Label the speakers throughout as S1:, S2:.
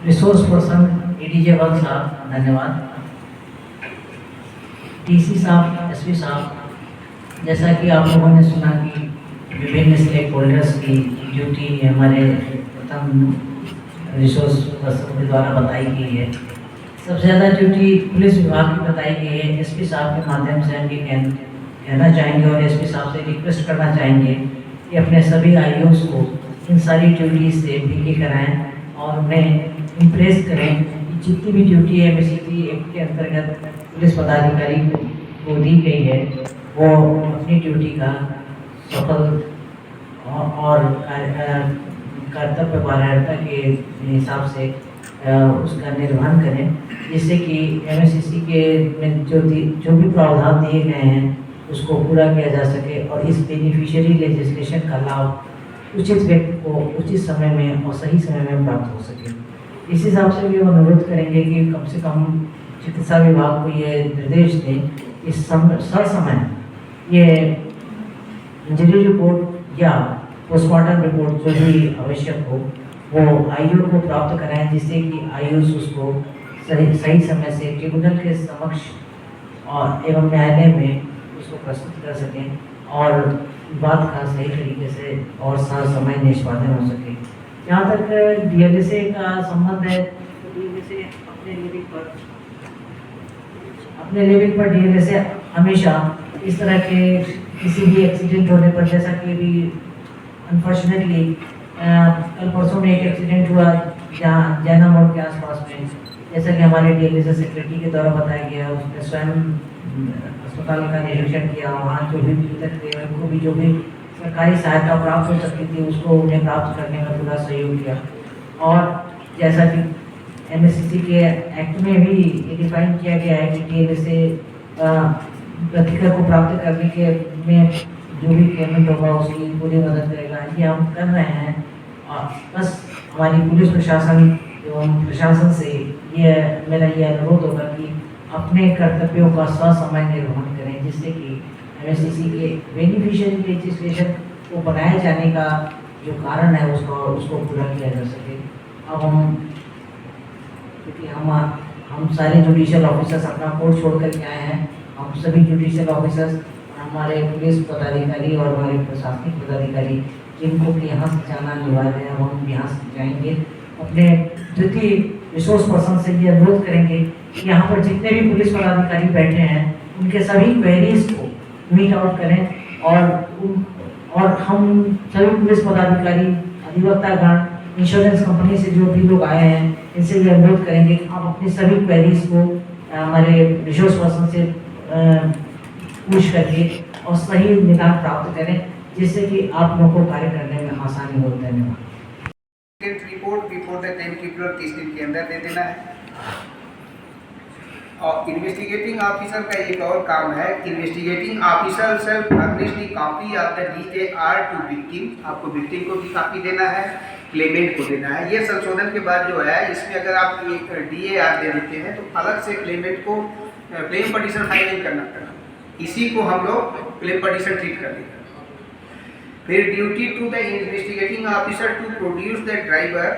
S1: Resource person ADJ work साहब धन्यवाद। DC साहब, एसपी साहब, जैसा कि आप लोगों ने सुना कि विभिन्न स्टेक होल्डर्स की ड्यूटी हमारे प्रथम रिसोर्स पर्सन के द्वारा बताई गई है। सबसे ज़्यादा ड्यूटी पुलिस विभाग की बताई गई है। एसपी साहब के माध्यम से हम ये कहना चाहेंगे और एसपी साहब से रिक्वेस्ट करना चाहेंगे कि अपने सभी आईओस को इन सारी ड्यूटीज से भीगी कराएं और उन्हें इम्प्रेस करें कि जितनी भी ड्यूटी है एमएससीसी एक्ट के अंतर्गत पुलिस पदाधिकारी को दी गई है वो अपनी ड्यूटी का सफल और कर्तव्य पारदर्शिता के हिसाब से उसका निर्वहन करें, जिससे कि एमएससीसी के में जो भी प्रावधान दिए गए हैं उसको पूरा किया जा सके और इस बेनिफिशियरी लेजिस्लेशन का लाभ उचित व्यक्ति को उचित समय में और सही समय में प्राप्त हो सके। इस हिसाब से भी हम अनुरोध करेंगे कि कम से कम चिकित्सा विभाग को ये निर्देश दें इस समय ये इंजरी रिपोर्ट या पोस्टमार्टम रिपोर्ट जो भी आवश्यक हो वो आईओ को प्राप्त कराएं, जिससे कि आईओस उसको सही समय से ट्रिब्यूनल के समक्ष और एवं न्यायालय में उसको प्रस्तुत कर सकें और बात का सही तरीके से और समय निष्पादन हो सके। जहाँ तक डीएलएसए का संबंध है तो डीएलएसए अपने लेवल पर डीएलएसए हमेशा इस तरह के किसी भी एक्सीडेंट होने पर, जैसा कि भी अनफॉर्चुनेटली कल परसों में एक एक्सीडेंट हुआ जहाँ जैना मोड़ के आसपास में, जैसा कि हमारे डीएलएसए सेक्रेटरी के द्वारा बताया गया, उसने स्वयं अस्पताल का निरीक्षण किया, वहाँ जो भी पीड़ित थे उनको भी जो भी सरकारी सहायता प्राप्त हो सकती थी उसको उन्हें प्राप्त करने में पूरा सहयोग किया। और जैसा कि एमएससीसी के एक्ट में भी ये डिफाइन किया गया है कि डीएलएसए प्रतिकर को प्राप्त करने के में जो भी पेमेंट होगा उसकी पूरी मदद करेगा। ये हम कर रहे हैं और बस हमारी पुलिस प्रशासन एवं प्रशासन से ये मेरा ये अनुरोध होगा कि अपने कर्तव्यों का ससमय निर्वहन करें, जिससे कि एमएससीसी के बेनिफिशियरी लेजिस्लेशन को बनाए जाने का जो कारण है उसको पूरा किया जा सके। अब क्योंकि हम सारे जुडिशियल ऑफिसर्स अपना कोर्ट छोड़ कर के आए हैं, हम सभी जुडिशियल ऑफिसर्स, हमारे पुलिस पदाधिकारी और हमारे प्रशासनिक पदाधिकारी जिनको कि यहाँ से जाना अनिवार्य है हम यहाँ से जाएंगे। अपने द्वितीय रिसोर्स पर्सन से ये अनुरोध करेंगे कि यहाँ पर जितने भी पुलिस पदाधिकारी बैठे हैं उनके सभी क्वेरीज को मीट आउट करें और हम सभी पुलिस पदाधिकारी, अधिवक्तागण, इंश्योरेंस कंपनी से जो भी लोग आए हैं इनसे ये अनुरोध करेंगे कि आप अपनी सभी क्वेरीज को हमारे रिसोर्स पर्सन से पूछ करके और सही निदान प्राप्त करें, जिससे कि आप लोगों को कार्य करने में आसानी हो। धन्यवाद।
S2: Report before the time tribunal 30 दिन के अंदर दे देना है। और इन्वेस्टिगेटिंग ऑफिसर का एक और काम है, इन्वेस्टिगेटिंग ऑफिसर से furnish the copy of the DAR to victim. आपको विक्टिम को भी कॉपी देना है, क्लेमेंट को देना है। ये संशोधन के बाद जो है इसमें अगर आप डीएआर दे देते हैं तो अलग से क्लेमेंट को क्लेम पटिशन फाइल नहीं करना पड़ेगा, इसी को हम लोग क्लेम पटिशन ट्रीट कर देंगे। फिर duty to the investigating officer to produce the driver,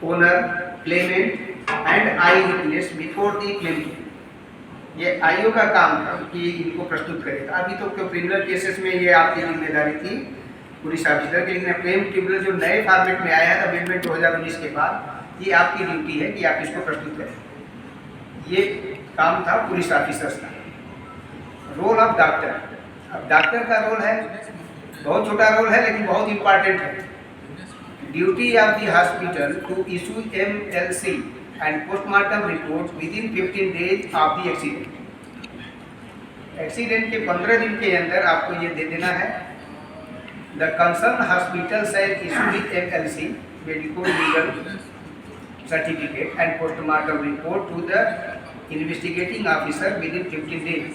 S2: owner, claimant and eyewitness before the claim. ये आईओ का काम था कि इनको प्रस्तुत करेगा। अभी तो क्रिमिनल केसेस में ये आपकी जिम्मेदारी थी पुलिस ऑफिसर की, लेकिन क्लेम ट्रिब्यूनल जो नए फॉर्मेट में आया है अमेंडमेंट 2019 के बाद, ये आपकी ड्यूटी है कि आप इसको प्रस्तुत करें। ये काम था पुलिस ऑफिसर्स का। रोल ऑफ डॉक्टर, अब डॉक्टर का रोल है, बहुत छोटा रोल है लेकिन बहुत इंपॉर्टेंट है। Duty of the hospital to issue MLC and postmortem report within 15 days of the accident. Accident के 15 दिन के अंदर आपको ये दे देना है। The concern hospital shall issue with MLC medico legal certificate and postmortem report to the investigating officer within 15 days.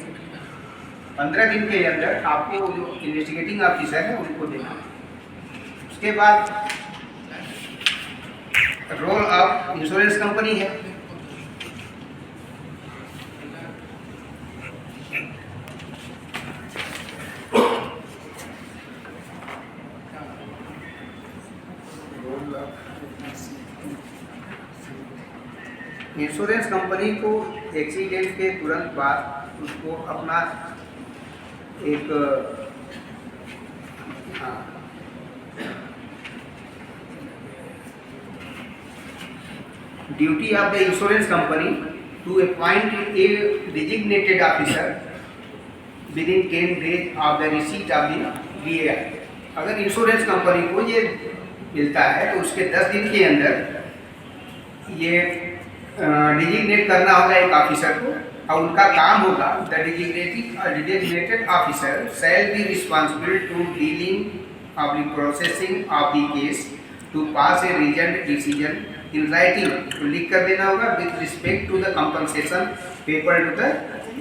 S2: 15 दिन के अंदर आपको जो इन्वेस्टिगेटिंग ऑफिसर है उनको देना है। उसके बाद रोल ऑफ इंश्योरेंस कंपनी है। इंश्योरेंस कंपनी को एक्सीडेंट के तुरंत बाद उसको अपना एक duty of the insurance company to appoint a designated officer within 10 days of the receipt of the DAR। अगर इंश्योरेंस कंपनी को ये मिलता है तो उसके 10 दिन के अंदर ये डिजिग्नेट करना होगा एक ऑफिसर को, और उनका काम होगा the designated officer shall be responsible to dealing of the processing of the case to pass a reason decision in writing, तो लिख कर देना होगा with respect to the compensation paper to the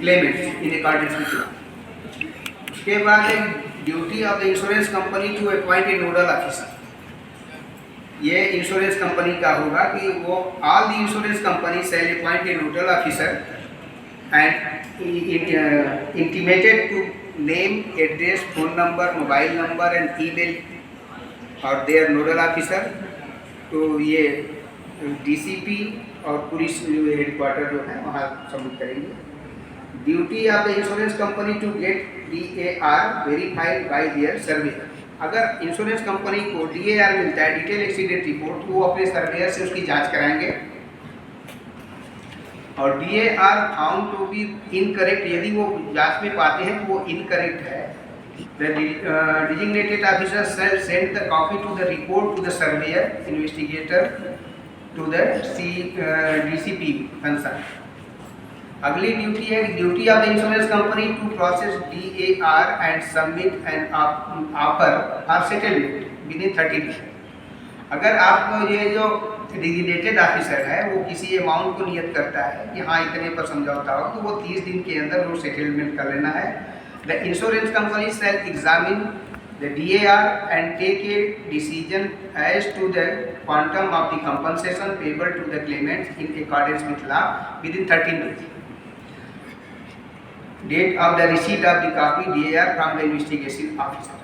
S2: claimant in accordance with law. उसके बाद duty of the insurance company to appoint a nodal officer. ये insurance company का होगा कि वो all the insurance company shall appoint a nodal officer and intimated to name, address, phone number, mobile number and email और their nodal officer. तो ये DCP और police headquarter जो है वहाँ सबमिट करेंगे। Duty of the insurance company to get DAR verified by their surveyor. अगर insurance company को DAR मिलता है, डिटेल एक्सीडेंट रिपोर्ट, तो वो अपने सर्वेयर से उसकी जांच कराएंगे, और DAR found to be incorrect, यदि वो जांच में पाते हैं कि वो इनकरेक्ट है, the designated officer shall send the copy to the report to the surveyor investigator to the DCP concerned। अगली ड्यूटी है duty of the insurance company to process DAR and submit an offer for settlement within 30 days. अगर आपको ये जो designated officer है वो किसी amount को नियत करता है कि हाँ इतने पर समझौता हो, तो वो 30 दिन के अंदर वो सेटलमेंट कर लेना है। The insurance company shall examine the DAR and take a decision as to the quantum of the compensation payable to the claimants in accordance with law within 13 days. Date of the receipt of the copy DAR from the investigation officer।